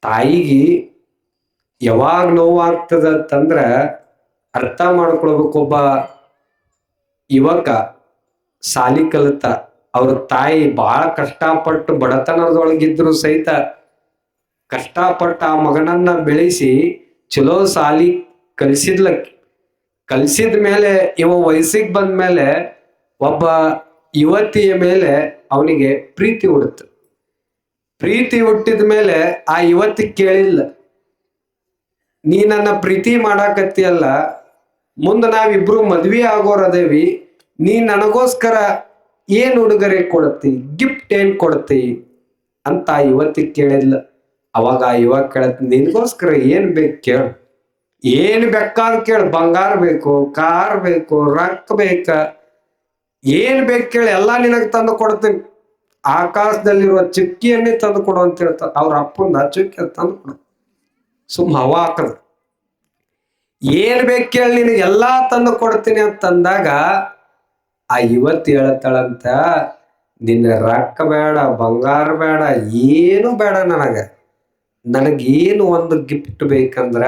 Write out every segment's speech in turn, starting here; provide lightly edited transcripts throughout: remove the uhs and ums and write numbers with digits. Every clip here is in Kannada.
ತಾಯಿಗೆ ಯಾವಾಗ ನೋವಾಗ್ತದಂದ್ರ ಅರ್ಥ ಮಾಡ್ಕೊಳ್ಬೇಕು. ಒಬ್ಬ ಯುವಕ ಸಾಲಿ ಕಲಿತ ಅವ್ರ ತಾಯಿ ಬಹಳ ಕಷ್ಟಪಟ್ಟು ಬಡತನದೊಳಗಿದ್ರು ಸಹಿತ ಕಷ್ಟಪಟ್ಟು ಆ ಮಗನನ್ನ ಬೆಳೆಸಿ ಚಲೋ ಸಾಲಿ ಕಲಿಸಿದ ಮೇಲೆ ಇವ ವಯಸ್ಸಿಗೆ ಬಂದ ಮೇಲೆ ಒಬ್ಬ ಯುವತಿಯ ಮೇಲೆ ಅವನಿಗೆ ಪ್ರೀತಿ ಹುಡುತ್ತು. ಪ್ರೀತಿ ಹುಟ್ಟಿದ ಮೇಲೆ ಆ ಯುವತಿ ಕೇಳಿಲ್ಲ, ನೀ ನನ್ನ ಪ್ರೀತಿ ಮಾಡಾಕತ್ತಿಯಲ್ಲ, ಮುಂದೆ ನಾವಿಬ್ರು ಮದ್ವಿ ಆಗೋರದೇವಿ, ನೀ ನನಗೋಸ್ಕರ ಏನ್ ಉಡುಗೊರೆ ಕೊಡ್ತಿ, ಗಿಫ್ಟ್ ಏನ್ ಕೊಡ್ತಿ ಅಂತ ಆ ಯುವತಿ ಕೇಳಿಲ್ಲ. ಅವಾಗ ಆ ಯುವಕ ಕೇಳತ್, ನಿನಗೋಸ್ಕರ ಏನ್ ಬೇಕು ಕೇಳು, ಏನ್ ಬೇಕಾದ್ ಕೇಳು, ಬಂಗಾರ ಬೇಕು, ಕಾರ್ ಬೇಕು, ರೊಕ್ಕ ಬೇಕ, ಏನ್ ಬೇಕು ಕೇಳಿ ಎಲ್ಲಾ ನಿನಗ್ ತಂದು ಕೊಡ್ತೀನಿ, ಆಕಾಶದಲ್ಲಿರುವ ಚುಕ್ಕಿಯನ್ನೇ ತಂದು ಕೊಡು ಅಂತ ಹೇಳ್ತಾರ. ಅವ್ರ ಅಪ್ಪನ ಚುಕ್ಕಿ ತಂದು ಕೊಡು, ಸುಮ್ ಹವಾ ಹಾಕದ. ಏನ್ ಬೇಕು ಕೇಳಿ ನಿನಗೆ ಎಲ್ಲಾ ತಂದು ಕೊಡ್ತೀನಿ ಅಂತಂದಾಗ ಆ ಯುವತಿ ಹೇಳ್ತಾಳಂತ, ನಿನ್ನ ರೊಕ್ಕ ಬೇಡ, ಬಂಗಾರ ಬೇಡ, ಏನು ಬೇಡ, ನನಗೇನು ಒಂದು ಗಿಫ್ಟ್ ಬೇಕಂದ್ರ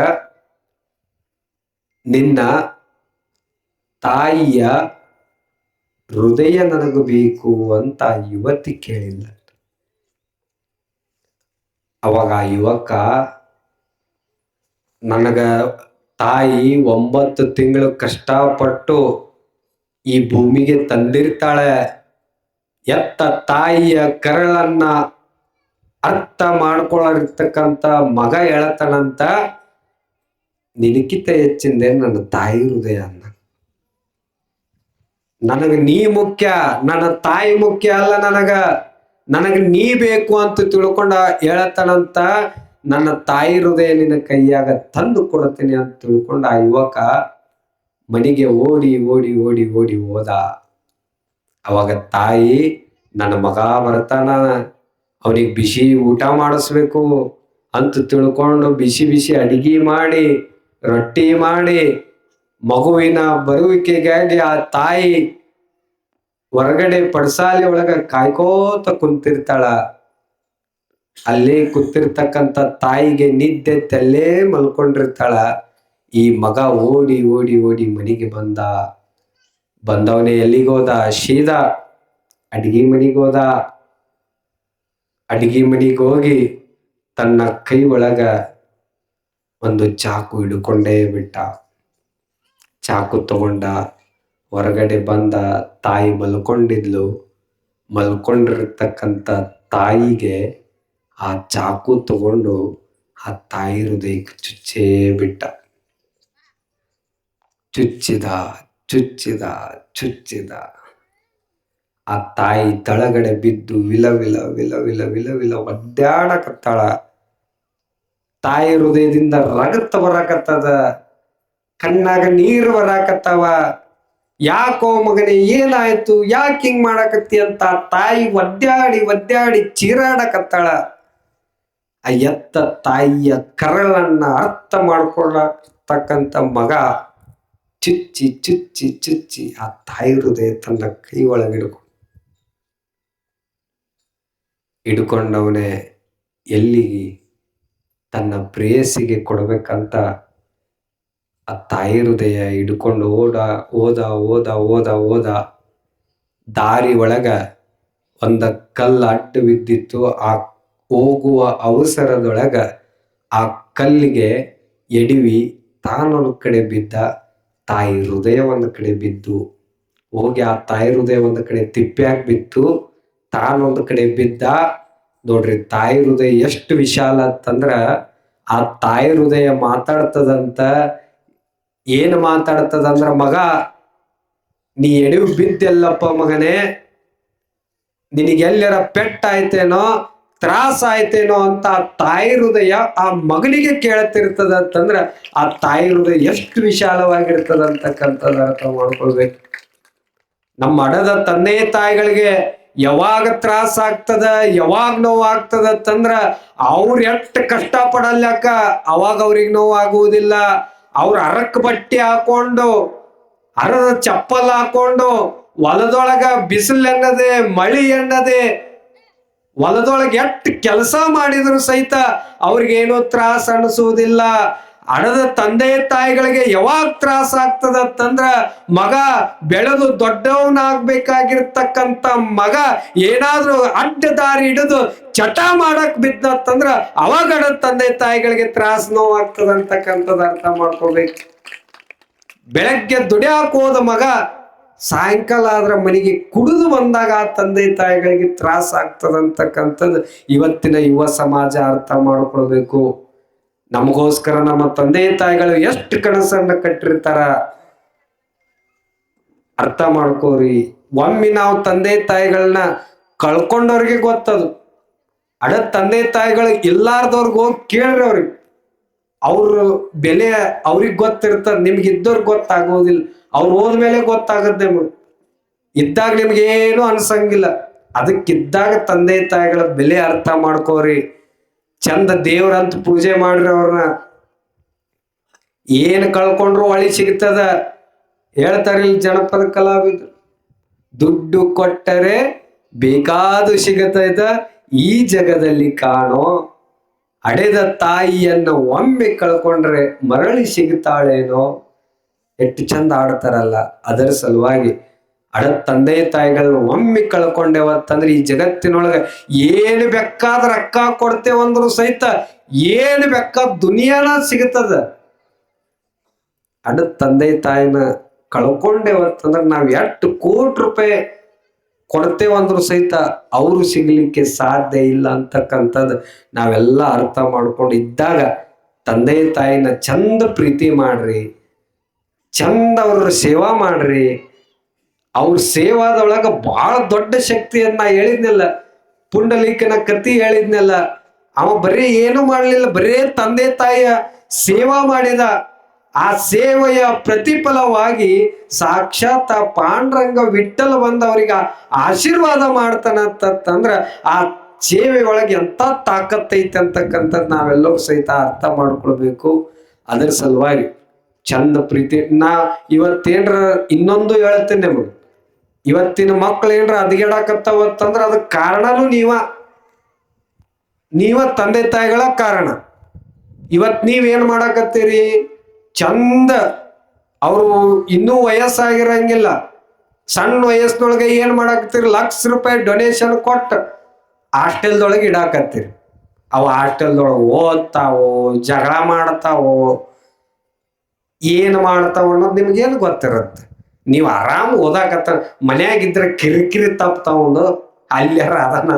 ನಿನ್ನ ತಾಯಿಯ ಹೃದಯ ನನಗೂ ಬೇಕು ಅಂತ ಯುವತಿ ಕೇಳಿಲ್ಲ. ಅವಾಗ ಆ ಯುವಕ, ನನಗ ತಾಯಿ 9 ತಿಂಗಳು ಕಷ್ಟಪಟ್ಟು ಈ ಭೂಮಿಗೆ ತಂದಿರ್ತಾಳೆ, ಎತ್ತ ತಾಯಿಯ ಕರಳನ್ನ ಅರ್ಥ ಮಾಡ್ಕೊಳ್ಳಿರ್ತಕ್ಕಂಥ ಮಗ ಹೇಳ್ತಾನಂತ, ನಿನಕಿತ ಹೆಚ್ಚಿಂದೆ ನನ್ನ ತಾಯಿ ಹೃದಯ ಅನ್ನ, ನನಗೆ ನೀ ಮುಖ್ಯ, ನನ್ನ ತಾಯಿ ಮುಖ್ಯ ಅಲ್ಲ, ನನಗೆ ನೀ ಬೇಕು ಅಂತ ತಿಳ್ಕೊಂಡ ಹೇಳತ್ತಾನಂತ. ನನ್ನ ತಾಯಿ ಹೃದಯ ನಿನ್ನ ಕೈಯಾಗ ತಂದು ಕೊಡ್ತೀನಿ ಅಂತ ತಿಳ್ಕೊಂಡ ಆ ಯುವಕ ಮನೆಗೆ ಓಡಿ ಓಡಿ ಓಡಿ ಓಡಿ ಹೋದ. ಅವಾಗ ತಾಯಿ, ನನ್ನ ಮಗ ಬರ್ತಾನ, ಅವನಿಗೆ ಬಿಸಿ ಊಟ ಮಾಡಿಸ್ಬೇಕು ಅಂತ ತಿಳ್ಕೊಂಡು ಬಿಸಿ ಬಿಸಿ ಅಡಿಗೆ ಮಾಡಿ ರೊಟ್ಟಿ ಮಾಡಿ ಮಗುವಿನ ಬರುವಿಕೆಗಾಗಿ ಆ ತಾಯಿ ಹೊರಗಡೆ ಪಡಸಾಲಿ ಒಳಗ ಕಾಯ್ಕೋತ ಕುಂತಿರ್ತಾಳ. ಅಲ್ಲೇ ಕೂತಿರ್ತಕ್ಕಂಥ ತಾಯಿಗೆ ನಿದ್ದೆ ತಲ್ಲೇ ಮಲ್ಕೊಂಡಿರ್ತಾಳ. ಈ ಮಗ ಓಡಿ ಓಡಿ ಓಡಿ ಮನೆಗೆ ಬಂದವನೇ ಎಲ್ಲಿಗೋದ, ಸೀದಾ ಅಡಿಗೆ ಮನೆಗೆ ಹೋದ. ಅಡಿಗೆ ಮನೆಗೆ ಹೋಗಿ ತನ್ನ ಕೈ ಒಳಗ ಒಂದು ಚಾಕು ಹಿಡ್ಕೊಂಡೇ ಬಿಟ್ಟ. ಚಾಕು ತಗೊಂಡ ಹೊರಗಡೆ ಬಂದ. ತಾಯಿ ಮಲ್ಕೊಂಡಿರ್ತಕ್ಕಂಥ ತಾಯಿಗೆ ಆ ಚಾಕು ತಗೊಂಡು ಆ ತಾಯಿ ಹೃದಯಕ್ಕೆ ಚುಚ್ಚೇ ಬಿಟ್ಟ. ಚುಚ್ಚಿದ ಆ ತಾಯಿ ತಳಗಡೆ ಬಿದ್ದು ವಿಲ ವಿಲ ವಿಲ ವಿಲ ವಿಲ ವಿಲ ಒದ್ದಾಡಕತ್ತಾಳ. ತಾಯಿ ಹೃದಯದಿಂದ ರಗತ ಬರಾಕತ್ತದ, ಕಣ್ಣಾಗ ನೀರು ಬರಾಕತ್ತಾವ. ಯಾಕೋ ಮಗನೇ ಏನಾಯ್ತು, ಯಾಕೆ ಹಿಂಗ್ ಮಾಡಾಕತ್ತಿ ಅಂತ ತಾಯಿ ಒದ್ದಾಡಿ ಒದ್ದಾಡಿ ಚೀರಾಡಕತ್ತಾಳ. ಆ ಎತ್ತ ತಾಯಿಯ ಕರಳನ್ನ ಅರ್ಥ ಮಾಡ್ಕೊಳ್ಳತಕ್ಕಂಥ ಮಗ ಚುಚ್ಚಿ ಚುಚ್ಚಿ ಚುಚ್ಚಿ ಆ ತಾಯಿ ಹೃದಯ ತನ್ನ ಕೈ ಒಳಗೆ ಹಿಡ್ಕೊಂಡವನೇ ಎಲ್ಲಿಗೆ ತನ್ನ ಪ್ರೇಯಸಿಗೆ ಕೊಡ್ಬೇಕಂತ ಆ ತಾಯಿ ಹೃದಯ ಹಿಡ್ಕೊಂಡು ಹೋದ. ದಾರಿ ಒಳಗ ಒಂದ ಕಲ್ಲು ಅಡ್ಡ ಬಿದ್ದಿತ್ತು. ಆ ಹೋಗುವ ಅವಸರದೊಳಗ ಆ ಕಲ್ಲಿಗೆ ಎಡವಿ ತಾನೊಂದು ಕಡೆ ಬಿದ್ದ, ತಾಯಿ ಹೃದಯ ಒಂದು ಕಡೆ ಬಿದ್ದು ಹೋಗಿ ಆ ತಾಯಿ ಹೃದಯ ಒಂದು ಕಡೆ ತಿಪ್ಪ್ಯಾಗ ಬಿತ್ತು, ತಾನೊಂದು ಕಡೆ ಬಿದ್ದ. ನೋಡ್ರಿ ತಾಯಿ ಹೃದಯ ಎಷ್ಟು ವಿಶಾಲ ಅಂತಂದ್ರ ಆ ತಾಯಿ ಹೃದಯ ಮಾತಾಡ್ತದಂತ. ಏನು ಮಾತಾಡ್ತದಂದ್ರ, ಮಗ ನೀ ಎಡವಿ ಬಿದ್ದೆಲ್ಲಪ್ಪ ಮಗನೇ, ನಿನಗೆಲ್ಲರ ಪೆಟ್ಟಾಯ್ತೇನೋ ತ್ರಾಸ ಆಯ್ತೇನೋ ಅಂತ ತಾಯಿ ಹೃದಯ ಆ ಮಗನಿಗೆ ಕೇಳ್ತಿರ್ತದಂತಂದ್ರ ಆ ತಾಯಿ ಹೃದಯ ಎಷ್ಟು ವಿಶಾಲವಾಗಿರ್ತದಂತಕ್ಕಂಥದ್ದು ಅರ್ಥ ಮಾಡ್ಕೊಳ್ಬೇಕು. ನಮ್ಮ ಹಡದ ತಂದೆ ತಾಯಿಗಳಿಗೆ ಯಾವಾಗ ತ್ರಾಸ ಆಗ್ತದ, ಯಾವಾಗ ನೋವು ಆಗ್ತದಂದ್ರ ಅವ್ರು ಎಷ್ಟು ಕಷ್ಟ ಪಡಲ್ಲಕ್ಕ ಅವಾಗ ಅವ್ರಿಗೆ ನೋವು ಆಗುವುದಿಲ್ಲ. ಅವ್ರ ಅರಕ್ ಬಟ್ಟೆ ಹಾಕೊಂಡು, ಅರದ ಚಪ್ಪಲ್ ಹಾಕೊಂಡು, ಹೊಲದೊಳಗ ಬಿಸಿಲು ಎನ್ನದೆ ಮಳಿ ಎನ್ನದೆ ಹೊಲದೊಳಗೆ ಎಷ್ಟು ಕೆಲಸ ಮಾಡಿದ್ರು ಸಹಿತ ಅವ್ರಿಗೇನು ತ್ರಾಸ ಅನಿಸುವುದಿಲ್ಲ. ಹಣದ ತಂದೆ ತಾಯಿಗಳಿಗೆ ಯಾವಾಗ ತ್ರಾಸ ಆಗ್ತದಂದ್ರ ಮಗ ಬೆಳೆದು ದೊಡ್ಡವನಾಗ್ಬೇಕಾಗಿರ್ತಕ್ಕಂಥ ಮಗ ಏನಾದ್ರೂ ಅಡ್ಡ ದಾರಿ ಹಿಡಿದು ಚಟ ಮಾಡಕ್ ಬಿದ್ದತ್ತಂದ್ರ ಅವಾಗ ಹಣದ ತಂದೆ ತಾಯಿಗಳಿಗೆ ತ್ರಾಸ ನೋವಾಗ್ತದಂತಕ್ಕಂಥದ್ದು ಅರ್ಥ ಮಾಡ್ಕೋಬೇಕು. ಬೆಳಗ್ಗೆ ದುಡಿಯಾಕ್ ಹೋದ ಮಗ ಸಾಯಂಕಾಲ ಆದ್ರ ಮನೆಗೆ ಕುಡಿದು ಬಂದಾಗ ಆ ತಂದೆ ತಾಯಿಗಳಿಗೆ ತ್ರಾಸ ಆಗ್ತದಂತಕ್ಕಂಥದ್ದು ಇವತ್ತಿನ ಯುವ ಸಮಾಜ ಅರ್ಥ ಮಾಡ್ಕೊಳ್ಬೇಕು. ನಮಗೋಸ್ಕರ ನಮ್ಮ ತಂದೆ ತಾಯಿಗಳು ಎಷ್ಟು ಕನಸನ್ನ ಕಟ್ಟಿರ್ತಾರ ಅರ್ಥ ಮಾಡ್ಕೋರಿ. ಒಮ್ಮೆ ನಾವು ತಂದೆ ತಾಯಿಗಳನ್ನ ಕಳ್ಕೊಂಡವ್ರಿಗೆ ಗೊತ್ತದು. ತಂದೆ ತಾಯಿಗಳು ಇಲ್ಲಾರ್ದವ್ರಿಗೆ ಹೋಗಿ ಕೇಳ್ರಿ ಅವ್ರಿಗೆ, ಅವ್ರ ಬೆಲೆ ಅವ್ರಿಗೆ ಗೊತ್ತಿರ್ತದ, ನಿಮ್ಗೆ ಇದ್ದವ್ರಿಗೆ ಗೊತ್ತಾಗೋದಿಲ್ಲ. ಅವ್ರು ಹೋದ್ಮೇಲೆ ಗೊತ್ತಾಗತ್ತೆ ನಿಮ್ಗೆ. ಇದ್ದಾಗ ನಿಮ್ಗೇನು ಅನ್ಸಂಗಿಲ್ಲ. ಅದಕ್ಕಿದ್ದಾಗ ತಂದೆ ತಾಯಿಗಳ ಬೆಲೆ ಅರ್ಥ ಮಾಡ್ಕೋರಿ. ಚಂದ ದೇವ್ರಂತ ಪೂಜೆ ಮಾಡ್ರಿ. ಅವ್ರನ್ನ ಏನ್ ಕಳ್ಕೊಂಡ್ರು ಒಳಿ ಸಿಗ್ತದ ಹೇಳ್ತಾರಿಲ್ಲ ಜನಪದ ಕಲಾವಿದ್ರು. ದುಡ್ಡು ಕೊಟ್ಟರೆ ಬೇಕಾದು ಸಿಗತೈತ ಈ ಜಗದಲ್ಲಿ ಕಾಣೋ, ಹಡೆದ ತಾಯಿಯನ್ನ ಒಮ್ಮೆ ಕಳ್ಕೊಂಡ್ರೆ ಮರಳಿ ಸಿಗುತ್ತಾಳೇನೋ. ಎಷ್ಟು ಚಂದ ಆಡ್ತಾರಲ್ಲ. ಅದರ ಸಲುವಾಗಿ ತಂದೆ ತಾಯಿಗಳನ್ನ ಒಮ್ಮೆ ಕಳ್ಕೊಂಡೇವತ್ತಂದ್ರೆ ಈ ಜಗತ್ತಿನೊಳಗ ಏನು ಬೇಕಾದ್ರ ರೊಕ್ಕ ಕೊಡ್ತೇವಂದ್ರು ಸಹಿತ ಏನು ಬೇಕಾದ ದುನಿಯಾನ ಸಿಗುತ್ತದ. ತಂದೆ ತಾಯಿನ ಕಳ್ಕೊಂಡೇವತ್ತಂದ್ರೆ ನಾವ್ ಎಷ್ಟು ಕೋಟಿ ರೂಪಾಯಿ ಕೊಡ್ತೇವಂದ್ರು ಸಹಿತ ಅವರು ಸಿಗ್ಲಿಕ್ಕೆ ಸಾಧ್ಯ ಇಲ್ಲ ಅಂತಕ್ಕಂಥದ್ದು ನಾವೆಲ್ಲ ಅರ್ಥ ಮಾಡ್ಕೊಂಡು ಇದ್ದಾಗ ತಂದೆ ತಾಯಿನ ಚಂದ ಪ್ರೀತಿ ಮಾಡ್ರಿ, ಚಂದ ಅವ್ರ ಸೇವಾ ಮಾಡ್ರಿ. ಅವ್ರ ಸೇವಾದೊಳಗ ಬಹಳ ದೊಡ್ಡ ಶಕ್ತಿಯನ್ನ ಹೇಳಿದ್ನಲ್ಲ, ಪುಂಡಲೀಕನ ಕತಿ ಹೇಳಿದ್ನಲ್ಲ. ಅವ ಬರೀ ಏನು ಮಾಡ್ಲಿಲ್ಲ, ಬರೇ ತಂದೆ ತಾಯಿಯ ಸೇವಾ ಮಾಡಿದ. ಆ ಸೇವೆಯ ಪ್ರತಿಫಲವಾಗಿ ಸಾಕ್ಷಾತ್ ಆ ಪಾಂಡುರಂಗ ವಿಠ್ಠಲ ಬಂದವರಿಗೆ ಆಶೀರ್ವಾದ ಮಾಡ್ತಾನಂತಂದ್ರ ಆ ಸೇವೆ ಒಳಗೆ ಎಂತ ತಾಕತ್ತೈತೆ ಅಂತಕ್ಕಂಥದ್ದು ನಾವೆಲ್ಲರೂ ಸಹಿತ ಅರ್ಥ ಮಾಡ್ಕೊಳ್ಬೇಕು. ಅದರ ಸಲುವಾಗಿ ಚಂದ ಪ್ರೀತಿ. ಇವತ್ತೇನ್ರ ಇನ್ನೊಂದು ಹೇಳ್ತೇನೆ ನಿಮಗೆ, ಇವತ್ತಿನ ಮಕ್ಳು ಏನ್ರ ಅದ್ಗೆಡಾಕತ್ತವತ್ತಂದ್ರ ಅದಕ್ಕೆ ಕಾರಣನೂ ನೀವ ತಂದೆ ತಾಯಿಗಳ ಕಾರಣ. ಇವತ್ ನೀವೇನ್ ಮಾಡಾಕತ್ತೀರಿ, ಚಂದ ಅವರು ಇನ್ನೂ ವಯಸ್ಸಾಗಿರಂಗಿಲ್ಲ, ಸಣ್ಣ ವಯಸ್ಸಿನೊಳಗೆ ಏನ್ ಮಾಡಾಕತ್ತೀರಿ, ₹1,00,000 ಡೊನೇಷನ್ ಕೊಟ್ಟು ಹಾಸ್ಟೆಲ್ದೊಳಗೆ ಇಡಾಕತ್ತೀರಿ. ಅವು ಹಾಸ್ಟೆಲ್ದೊಳಗೆ ಓದ್ತಾವೋ, ಜಗಳ ಮಾಡ್ತಾವೋ, ಏನ್ ಮಾಡ್ತಾವ ಅನ್ನೋದು ನಿಮ್ಗೇನು ಗೊತ್ತಿರುತ್ತೆ. ನೀವು ಆರಾಮ್ ಓದಾಕತ್ತ ಮನ್ಯಾಗಿದ್ರೆ ಕಿರಿಕಿರಿ ತಪ್ತಾವನು ಅಲ್ಯಾರ ಅದನ್ನ.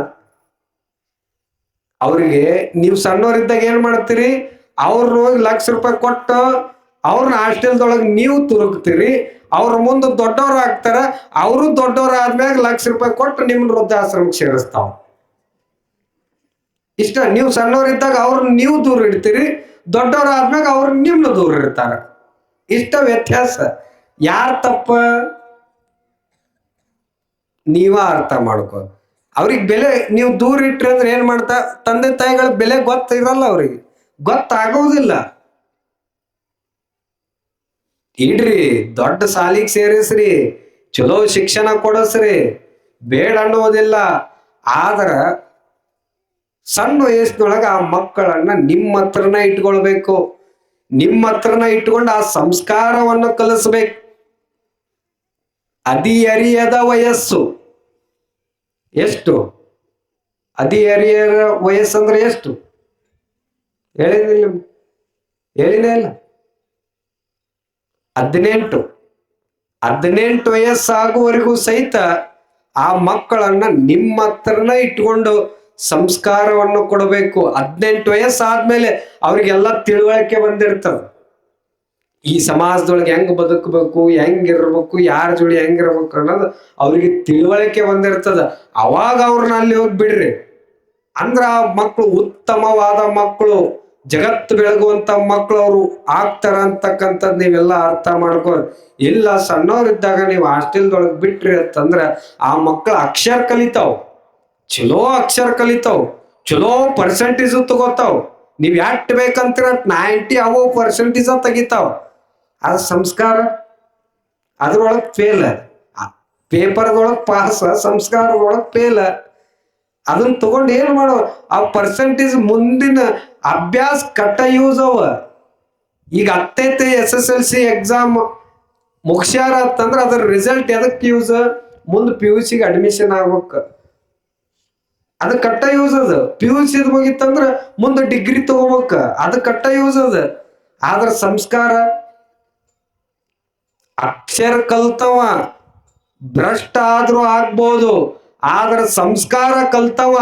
ಅವ್ರಿಗೆ ನೀವು ಸಣ್ಣವರಿದ್ದಾಗ ಏನ್ ಮಾಡ್ತೀರಿ, ಅವ್ರನ್ನ ಹೋಗಿ ₹1,00,000 ಕೊಟ್ಟು ಅವ್ರನ್ನ ಹಾಸ್ಟೆಲ್ದೊಳಗೆ ನೀವು ತುರುಕ್ತೀರಿ. ಅವ್ರ ಮುಂದೆ ದೊಡ್ಡವ್ರು ಆಗ್ತಾರ. ಅವರು ದೊಡ್ಡವ್ರು ಆದ್ಮ್ಯಾಗ ₹1,00,000 ಕೊಟ್ಟು ನಿಮ್ನ ವೃದ್ಧಾಶ್ರಮಕ್ಕೆ ಸೇರಿಸ್ತಾವ. ಇಷ್ಟ. ನೀವು ಸಣ್ಣವರಿದ್ದಾಗ ಅವ್ರನ್ನ ನೀವು ದೂರ ಇಡ್ತೀರಿ, ದೊಡ್ಡವ್ರ ಆದ್ಮ್ಯಾಗ ಅವ್ರ ನಿಮ್ನ ದೂರ ಇಡ್ತಾರ. ಇಷ್ಟ ವ್ಯತ್ಯಾಸ. ಯಾರ ತಪ್ಪ ನೀವ ಅರ್ಥ ಮಾಡ್ಕೋ. ಅವ್ರಿಗೆ ಬೆಲೆ ನೀವು ದೂರ ಇಟ್ರಿ ಅಂದ್ರೆ ಏನ್ ಮಾಡ್ತಾ, ತಂದೆ ತಾಯಿಗಳ ಬೆಲೆ ಗೊತ್ತಿರಲ್ಲ, ಅವ್ರಿಗೆ ಗೊತ್ತಾಗೋದಿಲ್ಲ. ಇಡ್ರಿ, ದೊಡ್ಡ ಸಾಲಿಗೆ ಸೇರಿಸ್ರಿ, ಚಲೋ ಶಿಕ್ಷಣ ಕೊಡಸ್ರಿ, ಬೇಡ ಅನ್ನೋದಿಲ್ಲ. ಆದ್ರ ಸಣ್ಣ ವಯಸ್ಸಿನೊಳಗ ಆ ಮಕ್ಕಳನ್ನ ನಿಮ್ಮ ಹತ್ರನ ಇಟ್ಕೊಳ್ಬೇಕು. ನಿಮ್ಮ ಹತ್ರನ ಇಟ್ಕೊಂಡು ಆ ಸಂಸ್ಕಾರವನ್ನು ಕಲಿಸ್ಬೇಕು. ಹದಿಹರಿಯದ ವಯಸ್ಸು ಎಷ್ಟು? ಹದಿಹರಿಯದ ವಯಸ್ಸಂದ್ರೆ ಎಷ್ಟು ಹೇಳಿನೇ ಇಲ್ಲ. 18 ವಯಸ್ಸಾಗುವವರೆಗೂ ಸಹಿತ ಆ ಮಕ್ಕಳನ್ನ ನಿಮ್ಮ ಹತ್ರನ ಇಟ್ಕೊಂಡು ಸಂಸ್ಕಾರವನ್ನು ಕೊಡಬೇಕು. 18 ವಯಸ್ಸಾದ್ಮೇಲೆ ಅವ್ರಿಗೆಲ್ಲ ತಿಳುವಳಿಕೆ ಬಂದಿರ್ತದ. ಈ ಸಮಾಜದೊಳಗೆ ಹೆಂಗ್ ಬದುಕಬೇಕು, ಹೆಂಗಿರ್ಬೇಕು, ಯಾರ ಜೋಡಿ ಹೆಂಗಿರ್ಬೇಕು ಅನ್ನೋದು ಅವ್ರಿಗೆ ತಿಳುವಳಿಕೆ ಬಂದಿರ್ತದ. ಅವಾಗ ಅವ್ರನ್ನ ಅಲ್ಲಿ ಹೋಗಿ ಬಿಡ್ರಿ. ಅಂದ್ರ ಆ ಮಕ್ಕಳು ಉತ್ತಮವಾದ ಮಕ್ಕಳು, ಜಗತ್ತು ಬೆಳಗುವಂತ ಮಕ್ಕಳು ಅವರು ಆಗ್ತಾರ ಅಂತಕ್ಕಂಥದ್ದು ನೀವೆಲ್ಲ ಅರ್ಥ ಮಾಡ್ಕೋ. ಇಲ್ಲ, ಸಣ್ಣವ್ರಿದ್ದಾಗ ನೀವು ಹಾಸ್ಟೆಲ್ದೊಳಗೆ ಬಿಟ್ರಿ ಅಂತಂದ್ರ ಆ ಮಕ್ಕಳು ಅಕ್ಷರ ಕಲಿತಾವ್, ಚಲೋ ಅಕ್ಷರ ಕಲಿತಾವ್, ಚಲೋ ಪರ್ಸೆಂಟೇಜ್ ತಗೋತಾವ್. ನೀವ್ ಎಷ್ಟ್ ಬೇಕಂತೀರ 90% ತೆಗಿತಾವ್. ಅದ ಸಂಸ್ಕಾರ. ಅದ್ರೊಳಗ್ ಫೇಲ್. ಪೇಪರ್ದೊಳಗ್ ಪಾಸ್, ಸಂಸ್ಕಾರದೊಳಗ್ ಫೇಲ್. ಅದನ್ನ ತಗೊಂಡು ಏನ್ ಮಾಡೋ, ಆ ಪರ್ಸೆಂಟೇಜ್ ಮುಂದಿನ ಅಭ್ಯಾಸ ಕಟ್ಟ ಯೂಸ್ ಅವ. ಈಗ ಹತ್ತೈತೆ SSLC ಎಕ್ಸಾಮ್ ಮುಗಿಸ್ಯಾರ ಅಂತಂದ್ರ ಅದ್ರ ರಿಸಲ್ಟ್ ಎದಕ್ ಯೂಸ್, ಮುಂದ್ PUC ಅಡ್ಮಿಷನ್ ಆಗ್ಬೇಕ, ಅದ ಕಟ್ಟ ಯೂಸ್ ಅದ. PUC ಮುಗಿತ್ತಂದ್ರ ಮುಂದೆ ಡಿಗ್ರಿ ತಗೋಬೇಕ, ಅದ ಕಟ್ಟ ಯೂಸ್ ಅದ. ಆದ್ರ ಸಂಸ್ಕಾರ, ಅಕ್ಷರ ಕಲ್ತವ ಭ್ರಷ್ಟ ಆದ್ರೂ ಆಗ್ಬೋದು, ಆದ್ರ ಸಂಸ್ಕಾರ ಕಲ್ತವ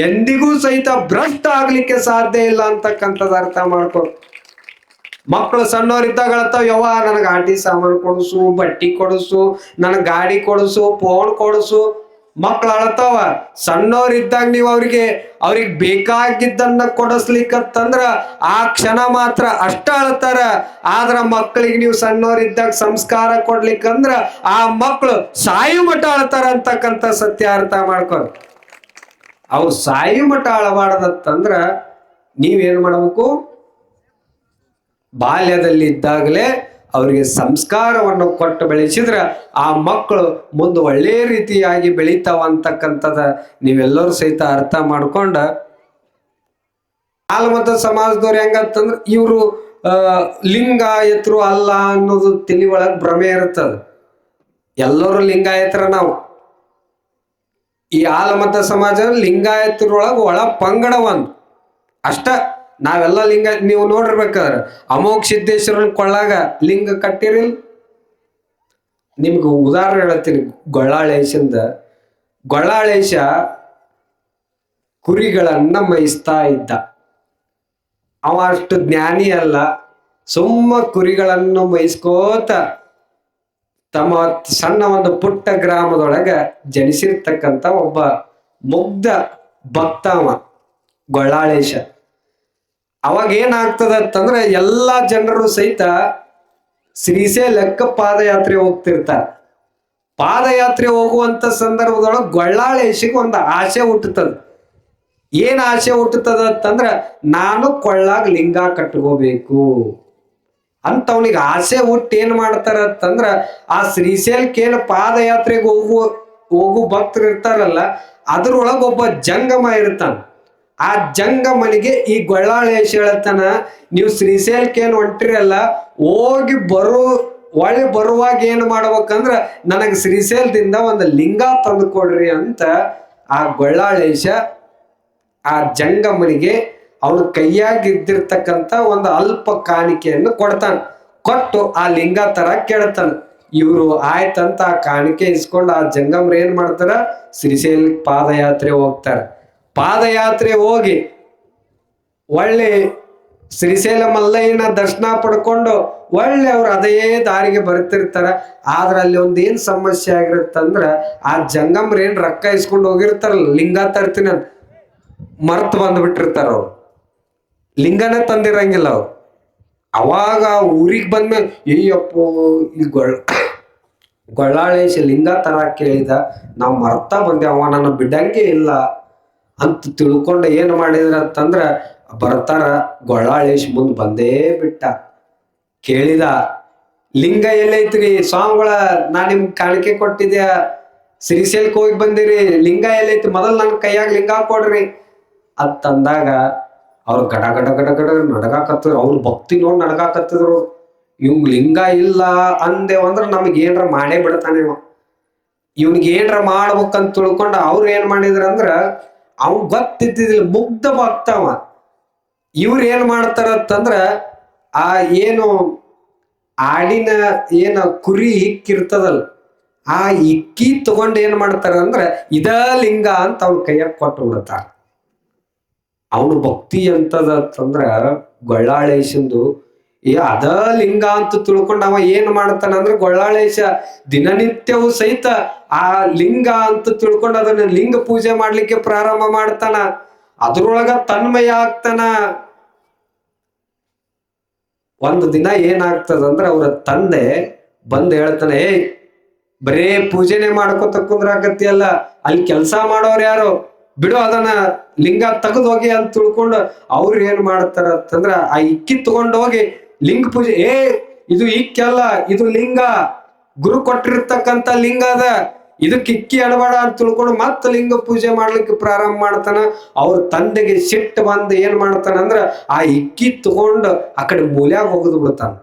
ಎಂದಿಗೂ ಸಹಿತ ಭ್ರಷ್ಟ ಆಗ್ಲಿಕ್ಕೆ ಸಾಧ್ಯ ಇಲ್ಲ ಅಂತಕ್ಕಂಥದ್ದು ಅರ್ಥ ಮಾಡ್ಕೊ. ಮಕ್ಕಳು ಸಣ್ಣವರಿದ್ದಾಗ ಹೇಳ್ತಾವ, ಯವ್ವ ನನಗೆ ಆಟಿ ಸಾಮಾನು ಕೊಡಿಸು, ಬಟ್ಟಿ ಕೊಡಿಸು, ನನಗೆ ಗಾಡಿ ಕೊಡಿಸು, ಫೋನ್ ಕೊಡಿಸು. ಮಕ್ಳು ಅಳತಾವ. ಸಣ್ಣವ್ರಿದ್ದಾಗ ನೀವು ಅವ್ರಿಗೆ ಬೇಕಾಗಿದ್ದನ್ನ ಕೊಡಿಸ್ಲಿಕ್ಕಂದ್ರ ಆ ಕ್ಷಣ ಮಾತ್ರ ಅಷ್ಟ ಅಳ್ತಾರ. ಆದ್ರ ಮಕ್ಕಳಿಗೆ ನೀವು ಸಣ್ಣವ್ರಿದ್ದಾಗ ಸಂಸ್ಕಾರ ಕೊಡ್ಲಿಕ್ಕಂದ್ರ ಆ ಮಕ್ಕಳು ಸಾಯು ಮಠ ಅಳ್ತಾರ ಅಂತಕ್ಕಂಥ ಸತ್ಯ ಅರ್ಥ ಮಾಡ್ಕೊಂಡು. ಅವ್ರು ಸಾಯು ಮಠ ಅಳಬಾರ್ದತ್ತಂದ್ರ ನೀವೇನ್ ಮಾಡ್ಬೇಕು, ಬಾಲ್ಯದಲ್ಲಿ ಇದ್ದಾಗಲೇ ಅವರಿಗೆ ಸಂಸ್ಕಾರವನ್ನು ಕೊಟ್ಟು ಬೆಳೆಸಿದ್ರ ಆ ಮಕ್ಕಳು ಮುಂದೆ ಒಳ್ಳೆ ರೀತಿಯಾಗಿ ಬೆಳೀತಾವ ಅಂತಕ್ಕಂಥದ ನೀವೆಲ್ಲರೂ ಸಹಿತ ಅರ್ಥ ಮಾಡ್ಕೊಂಡ. ಆಲ್ಮತ ಸಮಾಜದವ್ರು ಹೆಂಗಂತಂದ್ರ ಇವರು ಲಿಂಗಾಯತರು ಅಲ್ಲ ಅನ್ನೋದು ತಲೆ ಒಳಗ್ ಭ್ರಮೆ ಇರ್ತದ. ಎಲ್ಲರೂ ಲಿಂಗಾಯತರ. ನಾವು ಈ ಆಲ್ಮತ ಸಮಾಜ ಲಿಂಗಾಯತರೊಳಗ ಒಳ ಪಂಗಡ ಒಂದು ಅಷ್ಟ. ನಾವೆಲ್ಲ ಲಿಂಗ, ನೀವು ನೋಡಿರ್ಬೇಕಾದ್ರೆ ಅಮೋಘ ಸಿದ್ದೇಶ್ವರನ ಕೊಳ್ಳಾಗ ಲಿಂಗ ಕಟ್ಟಿರಿಲ್. ನಿಮ್ಗೆ ಉದಾಹರಣೆ ಹೇಳ್ತೀನಿ. ಗೊಳ್ಳಾಳೇಶಂದ, ಗೊಳ್ಳಾಳೇಶ ಕುರಿಗಳನ್ನ ಮೇಯಿಸ್ತಾ ಇದ್ದ. ಅವ ಅಷ್ಟು ಜ್ಞಾನಿ ಅಲ್ಲ, ಸುಮ್ಮ ಕುರಿಗಳನ್ನು ಮೇಯಿಸ್ಕೋತ ತಮ್ಮ ಸಣ್ಣ ಒಂದು ಪುಟ್ಟ ಗ್ರಾಮದೊಳಗ ಜನಿಸಿರ್ತಕ್ಕಂಥ ಒಬ್ಬ ಮುಗ್ಧ ಭಕ್ತ ಅವ ಗೊಳ್ಳಾಳೇಶ. ಅವಾಗ ಏನಾಗ್ತದಂತಂದ್ರೆ ಎಲ್ಲಾ ಜನರು ಸಹಿತ ಶ್ರೀಶೈಲಕ್ಕೆ ಪಾದಯಾತ್ರೆ ಹೋಗ್ತಿರ್ತಾರೆ. ಪಾದಯಾತ್ರೆ ಹೋಗುವಂತ ಸಂದರ್ಭದೊಳಗೆ ಗೊಳ್ಳಾಳೇಶಿಗೆ ಒಂದು ಆಸೆ ಹುಟ್ಟುತ್ತದ. ಏನ್ ಆಸೆ ಹುಟ್ಟುತ್ತದ ಅಂತಂದ್ರ ನಾನು ಕೊಳ್ಳಾಗ ಲಿಂಗ ಕಟ್ಕೋಬೇಕು ಅಂತ ಅವನಿಗೆ ಆಸೆ ಹುಟ್ಟು ಏನ್ ಮಾಡ್ತಾರ ಅಂತಂದ್ರ ಆ ಶ್ರೀಶೈಲಕ್ಕೇನು ಪಾದಯಾತ್ರೆಗೆ ಹೋಗು ಭಕ್ತರು ಇರ್ತಾರಲ್ಲ, ಅದ್ರೊಳಗ ಒಬ್ಬ ಜಂಗಮ ಇರ್ತಾನ. ಆ ಜಂಗಮನಿಗೆ ಈ ಗೊಳ್ಳಾಳೇಶ ಹೇಳ್ತಾನ, ನೀವು ಶ್ರೀಶೈಲಕ್ಕೇನು ಹೊಂಟಿರಲ್ಲ, ಹೋಗಿ ಒಳ್ಳೆ ಬರುವಾಗ ಏನ್ ಮಾಡ್ಬೇಕಂದ್ರ ನನಗೆ ಶ್ರೀಶೈಲದಿಂದ ಒಂದು ಲಿಂಗ ತಂದು ಕೊಡ್ರಿ ಅಂತ ಆ ಗೊಳ್ಳಾಳೇಶ ಆ ಜಂಗಮನಿಗೆ ಅವನ ಕೈಯಾಗಿದ್ದಿರ್ತಕ್ಕಂಥ ಒಂದು ಅಲ್ಪ ಕಾಣಿಕೆಯನ್ನು ಕೊಡ್ತಾನ. ಕೊಟ್ಟು ಆ ಲಿಂಗ ತರ ಕೇಳ್ತಾನ. ಇವರು ಆಯ್ತಂತ ಆ ಕಾಣಿಕೆ ಇಸ್ಕೊಂಡು ಆ ಜಂಗಮ್ರು ಏನ್ ಮಾಡ್ತಾರ, ಶ್ರೀಶೈಲ ಪಾದಯಾತ್ರೆ ಹೋಗ್ತಾರ. ಪಾದಯಾತ್ರೆ ಹೋಗಿ ಒಳ್ಳೆ ಶ್ರೀಶೈಲ ಮಲ್ಲಯ್ಯನ ದರ್ಶನ ಪಡ್ಕೊಂಡು ಒಳ್ಳೆ ಅವ್ರು ಅದೇ ದಾರಿಗೆ ಬರ್ತಿರ್ತಾರ. ಆದ್ರ ಅಲ್ಲಿ ಒಂದೇನ್ ಸಮಸ್ಯೆ ಆಗಿರುತ್ತಂದ್ರ ಆ ಜಂಗಮ್ರ ಏನ್ ರೊಕ್ಕ ಇಸ್ಕೊಂಡು ಹೋಗಿರ್ತಾರಲ್ಲ, ಲಿಂಗ ತರ್ತೀನಿ ಅಂತ ಮರ್ತು ಬಂದ್ಬಿಟ್ಟಿರ್ತಾರ. ಅವ್ರು ಲಿಂಗನೇ ತಂದಿರಂಗಿಲ್ಲ ಅವ್ರು. ಅವಾಗ ಊರಿಗೆ ಬಂದ್ಮೇಲೆ ಅಯ್ಯಪ್ಪೋ ಈ ಗೊಳ್ಳಾಳೇಶ ಲಿಂಗ ತರ ಕೇಳಿದ, ನಾವು ಮರ್ತಾ ಬಂದೆ, ಅವ ನನ್ನ ಬಿಡಂಗೆ ಇಲ್ಲ ಅಂತ ತಿಳ್ಕೊಂಡು ಏನ್ ಮಾಡಿದ್ರ ಅಂತಂದ್ರ ಬರ್ತಾರ. ಗೊಳ್ಳಾಳೇಶ್ ಮುಂದ್ ಬಂದೇ ಬಿಟ್ಟ. ಕೇಳಿದ, ಲಿಂಗ ಎಲ್ಲೈತ್ರಿ ಸ್ವಾಮಿಗಳ, ನಾ ನಿಮ್ಗೆ ಕಾಣಿಕೆ ಕೊಟ್ಟಿದ್ಯಾ, ಶ್ರೀಶೈಲಕ್ಕೆ ಹೋಗಿ ಬಂದಿರಿ, ಲಿಂಗ ಎಲ್ಲೈತಿ, ಮೊದಲ್ ನನ್ ಕೈಯಾಗ ಲಿಂಗ ಕೊಡ್ರಿ ಅಂತಂದಾಗ ಅವ್ರು ಗಡ ಗಡ ಗಡ ಗಡ ನಡಗಾಕತ್ತಿದ್ರು. ಅವ್ರ ಭಕ್ತಿ ನೋಡಿ ನಡಗಾಕತ್ತಿದ್ರು. ಇವ್ಗ್ ಲಿಂಗ ಇಲ್ಲ ಅಂದೇವಂದ್ರ ನಮ್ಗೆ ಏನ್ರ ಮಾಡೇ ಬಿಡ್ತಾನೆ ಇವ, ಇವ್ನಿಗೆ ಏನ್ರ ಮಾಡ್ಬೇಕಂತ ತಿಳ್ಕೊಂಡ ಅವ್ರು ಏನ್ ಮಾಡಿದ್ರ ಅಂದ್ರ ಅವ್ನ್ ಗೊತ್ತಿದ್ದಿಲ್ಲ, ಮುಗ್ಧ ಭಕ್ತವ. ಇವ್ರು ಏನ್ ಮಾಡ್ತಾರಂತಂದ್ರ ಆ ಏನು ಆಡಿನ ಏನ ಕುರಿ ಇಕ್ಕಿರ್ತದಲ್ಲ, ಆ ಇಕ್ಕಿ ತಗೊಂಡ್ ಏನ್ ಮಾಡ್ತಾರ ಅಂದ್ರ ಇದ ಲಿಂಗ ಅಂತ ಅವ್ನ ಕೈಯಾಗ ಕೊಟ್ಟು ಬಿಡ್ತಾರ. ಅವನು ಭಕ್ತಿ ಅಂತದಂದ್ರ ಗೊಳ್ಳಾಳೇಶಂದು ಅದ ಲಿಂಗ ಅಂತ ತಿಳ್ಕೊಂಡ್ ಅವ ಏನ್ ಮಾಡ್ತಾನ ಅಂದ್ರೆ ಗೊಳ್ಳಾಳೇಶ ದಿನನಿತ್ಯವೂ ಸಹಿತ ಆ ಲಿಂಗ ಅಂತ ತಿಳ್ಕೊಂಡು ಅದನ್ನ ಲಿಂಗ ಪೂಜೆ ಮಾಡ್ಲಿಕ್ಕೆ ಪ್ರಾರಂಭ ಮಾಡ್ತಾನ. ಅದ್ರೊಳಗ ತನ್ಮಯ ಆಗ್ತಾನ. ಒಂದು ದಿನ ಏನಾಗ್ತದಂದ್ರ ಅವ್ರ ತಂದೆ ಬಂದ್ ಹೇಳ್ತಾನೆ, ಬರೇ ಪೂಜೆನೆ ಮಾಡ್ಕೊತ ಕುಂದ್ರಾಕತ್ತಿಯಲ್ಲ, ಅಲ್ಲಿ ಕೆಲ್ಸ ಮಾಡೋರು ಯಾರು, ಬಿಡು ಅದನ್ನ ಲಿಂಗ ತೆಗೆದು ಹೋಗಿ ಅಂತ ತಿಳ್ಕೊಂಡು ಅವ್ರು ಏನ್ ಮಾಡ್ತಾರ ಅಂತಂದ್ರ ಆ ಇಕ್ಕಿ ತಗೊಂಡು ಹೋಗಿ ಲಿಂಗ ಪೂಜೆ, ಇದು ಇಕ್ಕಲ್ಲ, ಇದು ಲಿಂಗ, ಗುರು ಕೊಟ್ಟಿರ್ತಕ್ಕಂಥ ಲಿಂಗ ಅದ, ಇದಕ್ಕೆ ಇಕ್ಕಿ ಅಡಬೇಡ ಅಂತ ತಿಳ್ಕೊಂಡು ಮತ್ತೆ ಲಿಂಗ ಪೂಜೆ ಮಾಡ್ಲಿಕ್ಕೆ ಪ್ರಾರಂಭ ಮಾಡ್ತಾನ. ಅವ್ರ ತಂದೆಗೆ ಸಿಟ್ಟು ಬಂದು ಏನ್ ಮಾಡ್ತಾನ ಅಂದ್ರ ಆ ಇಕ್ಕಿ ತಗೊಂಡು ಆ ಕಡೆ ಮೂಲ್ಯಾಗ ಹೋಗದು ಬಿಡ್ತಾನ,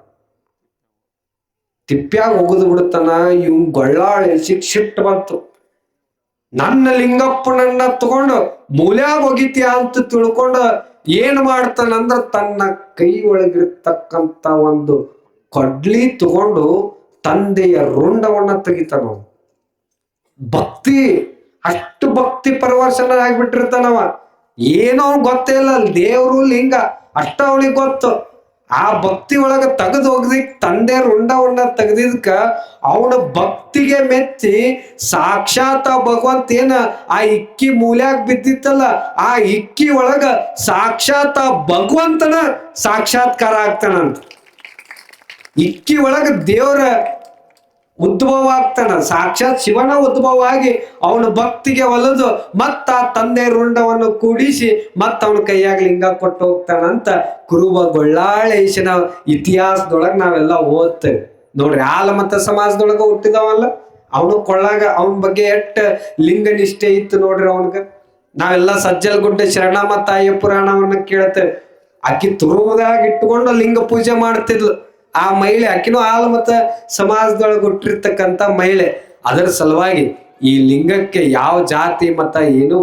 ತಿಪ್ಪ್ಯಾಗ ಹೋಗದು ಬಿಡ್ತಾನ. ಇವ್ ಗೊಳ್ಳಾಳ ಸಿಟ್ಟು ಬಂತು, ನನ್ನ ಲಿಂಗಪ್ಪನನ್ನ ತಗೊಂಡು ಮೂಲ್ಯಾಗ ಹೋಗಿತ್ಯ ಅಂತ ತಿಳ್ಕೊಂಡು ಏನ್ ಮಾಡ್ತಾನಂದ್ರ ತನ್ನ ಕೈ ಒಳಗಿರ್ತಕ್ಕಂತ ಒಂದು ಕೊಡ್ಲಿ ತಗೊಂಡು ತಂದೆಯ ರುಂಡವನ್ನ ತೆಗಿತಾನ. ಭಕ್ತಿ, ಅಷ್ಟು ಭಕ್ತಿ ಪರವಶನ ಆಗ್ಬಿಟ್ಟಿರ್ತಾನವ. ಏನೋ ಗೊತ್ತೇ ಇಲ್ಲ, ದೇವ್ರು ಲಿಂಗ ಅಷ್ಟ ಅವನಿಗೆ ಗೊತ್ತು. ಆ ಭಕ್ತಿ ಒಳಗ ತೆಗೆದು ಹೋಗದಿಕ್ ತಂದೆ ರುಂಡವನ್ನ ತೆಗೆದಿದ್ಕ ಅವನ ಭಕ್ತಿಗೆ ಮೆಚ್ಚಿ ಸಾಕ್ಷಾತ್ ಭಗವಂತ ಏನ ಆ ಇಕ್ಕಿ ಮೂಲ್ಯಾಗ ಬಿದ್ದಿತ್ತಲ್ಲ, ಆ ಇಕ್ಕಿ ಒಳಗ ಸಾಕ್ಷಾತ್ ಭಗವಂತನ ಸಾಕ್ಷಾತ್ಕಾರ ಆಗ್ತಾನಂತ. ಇಕ್ಕಿ ಒಳಗ ದೇವರ ಉದ್ಭವ ಆಗ್ತಾನ, ಸಾಕ್ಷಾತ್ ಶಿವನ ಉದ್ಭವ ಆಗಿ ಅವನ ಭಕ್ತಿಗೆ ಒಲಿದು ಮತ್ತ ಆ ತಂದೆ ರುಂಡವನ್ನು ಕೂಡಿಸಿ ಮತ್ತ ಅವನ ಕೈಯಾಗ ಲಿಂಗ ಕೊಟ್ಟು ಹೋಗ್ತಾನಂತ ಕುರುಬ ಗೊಳ್ಳಾಳೇಶನ ಇತಿಹಾಸದೊಳಗ ನಾವೆಲ್ಲ ಓದ್ತೇವೆ ನೋಡ್ರಿ. ಆಲಮತ ಸಮಾಜದೊಳಗ ಹುಟ್ಟಿದವಲ್ಲ, ಅವನು ಕೊಳ್ಳಾಗ ಅವನ ಬಗ್ಗೆ ಎಷ್ಟ ಲಿಂಗ ನಿಷ್ಠೆ ಇತ್ತು ನೋಡ್ರಿ ಅವನ್ಗ. ನಾವೆಲ್ಲ ಸಜ್ಜಲಗುಡ್ಡ ಶರಣಮ್ಮ ತಾಯಿಯ ಪುರಾಣವನ್ನ ಕೇಳ್ತೇವೆ. ಆಕಿ ತುರುವುದಾಗ ಇಟ್ಟುಕೊಂಡು ಲಿಂಗ ಪೂಜೆ ಮಾಡ್ತಿದ್ಲು. ಆ ಮಹಿಳೆ ಆಕಿನೂ ಆಲಮತ ಸಮಾಜದೊಳಗೆ ಹುಟ್ಟಿರ್ತಕ್ಕಂಥ ಮಹಿಳೆ. ಅದರ ಸಲುವಾಗಿ ಈ ಲಿಂಗಕ್ಕೆ ಯಾವ ಜಾತಿ ಮತ ಏನು